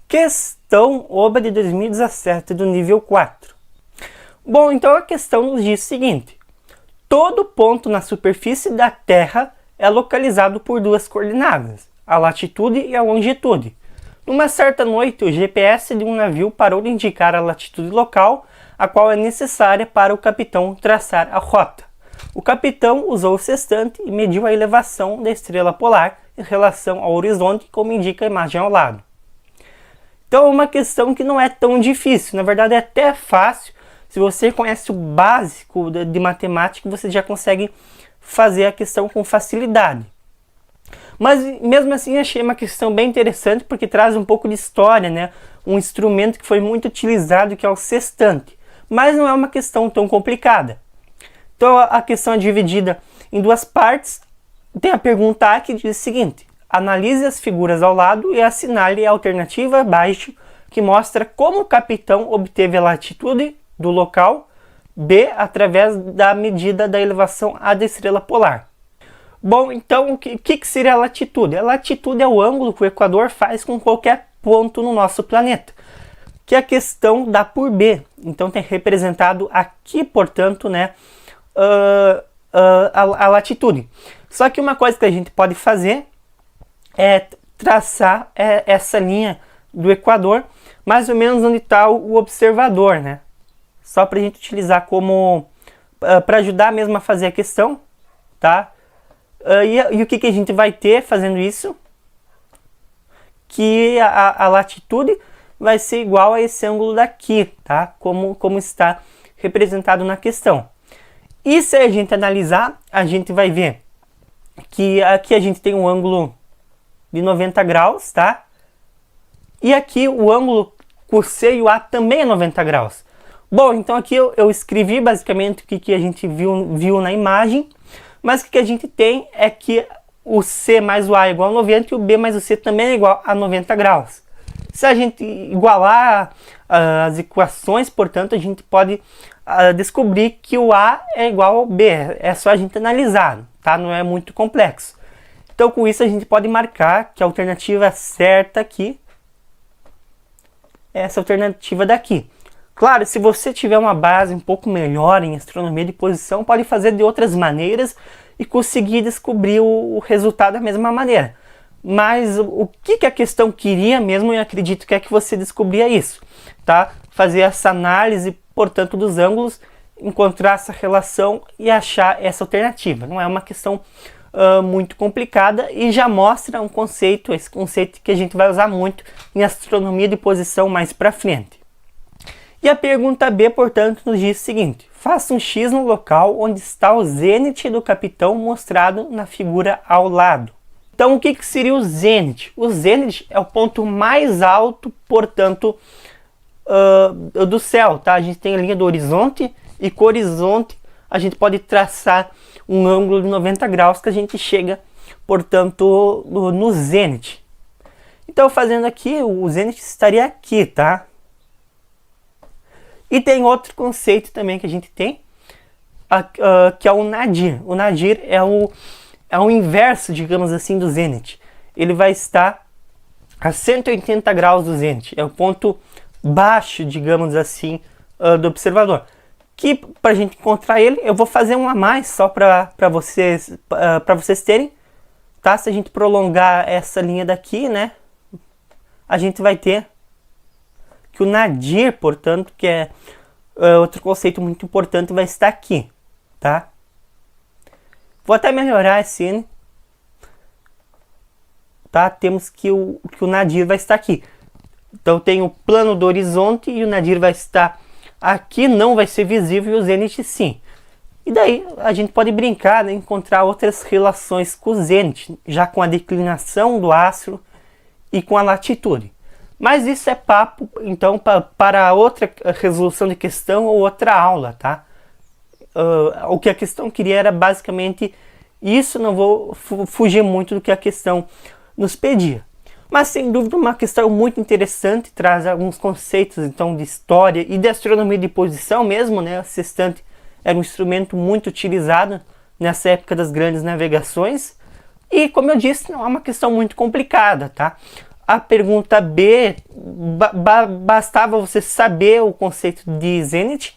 Questão OBA de 2017 do nível 4. Bom, então a questão nos diz o seguinte: todo ponto na superfície da Terra é localizado por duas coordenadas, a latitude e a longitude. Numa certa noite, o GPS de um navio parou de indicar a latitude local, a qual é necessária para o capitão traçar a rota. O capitão usou o sextante e mediu a elevação da estrela polar em relação ao horizonte, como indica a imagem ao lado. Então é uma questão que não é tão difícil, na verdade é até fácil. Se você conhece o básico de matemática, você já consegue fazer a questão com facilidade. Mas mesmo assim achei uma questão bem interessante, porque traz um pouco de história, né? Um instrumento que foi muito utilizado, que é o sextante. Mas não é uma questão tão complicada. Então a questão é dividida em duas partes. Tem a pergunta A que diz o seguinte: analise as figuras ao lado e assinale a alternativa abaixo que mostra como o capitão obteve a latitude do local B através da medida da elevação A da estrela polar. Bom, então o que seria a latitude? A latitude é o ângulo que o Equador faz com qualquer ponto no nosso planeta, que a questão dá por B. Então tem representado aqui, portanto, né, a latitude. Só que uma coisa que a gente pode fazer é traçar essa linha do Equador, mais ou menos onde está o observador, né? Só para a gente utilizar como para ajudar mesmo a fazer a questão, tá? E o que a gente vai ter fazendo isso? Que a latitude vai ser igual a esse ângulo daqui, tá? Como está representado na questão. E se a gente analisar, a gente vai ver que aqui a gente tem um ângulo de 90 graus, tá? E aqui o ângulo com o C e o A também é 90 graus. Bom, então aqui eu escrevi basicamente o que a gente viu na imagem, mas o que a gente tem é que o C mais o A é igual a 90 e o B mais o C também é igual a 90 graus. Se a gente igualar as equações, portanto, a gente pode descobrir que o A é igual ao B. É só a gente analisar, tá? Não é muito complexo. Então, com isso, a gente pode marcar que a alternativa certa aqui é essa alternativa daqui. Claro, se você tiver uma base um pouco melhor em astronomia de posição, pode fazer de outras maneiras e conseguir descobrir o resultado da mesma maneira. Mas o que a questão queria mesmo, eu acredito que é que você descobria isso, tá? Fazer essa análise, portanto, dos ângulos, encontrar essa relação e achar essa alternativa. Não é uma questão muito complicada e já mostra um conceito, esse conceito que a gente vai usar muito em astronomia de posição mais para frente. E a pergunta B, portanto, nos diz o seguinte: faça um X no local onde está o zênite do capitão mostrado na figura ao lado. Então, o que seria o zênite? O zênite é o ponto mais alto, portanto, do céu, tá? A gente tem a linha do horizonte e com o horizonte a gente pode traçar um ângulo de 90 graus que a gente chega, portanto, no zênite. Então, fazendo aqui, o zênite estaria aqui, tá? E tem outro conceito também que a gente tem, que é o nadir. O nadir é o inverso, digamos assim, do zênite. Ele vai estar a 180 graus do zênite. É o ponto baixo, digamos assim, do observador. Que para a gente encontrar ele, eu vou fazer um a mais só para vocês terem. Tá? Se a gente prolongar essa linha daqui, né, a gente vai ter que o nadir, portanto, que é outro conceito muito importante, vai estar aqui, tá? Vou até melhorar esse N, tá? Temos que o nadir vai estar aqui. Então tem o plano do horizonte e o nadir vai estar aqui, não vai ser visível, e o zênite sim. E daí a gente pode brincar, né, encontrar outras relações com o zênite, já com a declinação do astro e com a latitude. Mas isso é papo, então, para outra resolução de questão ou outra aula, tá? O que a questão queria era basicamente isso, não vou fugir muito do que a questão nos pedia. Mas, sem dúvida, uma questão muito interessante, traz alguns conceitos, então, de história e de astronomia de posição mesmo, né? O sextante era um instrumento muito utilizado nessa época das grandes navegações. E, como eu disse, não é uma questão muito complicada, tá? A pergunta B, bastava você saber o conceito de zenith.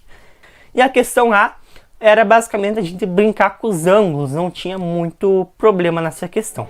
E a questão A era basicamente a gente brincar com os ângulos, não tinha muito problema nessa questão.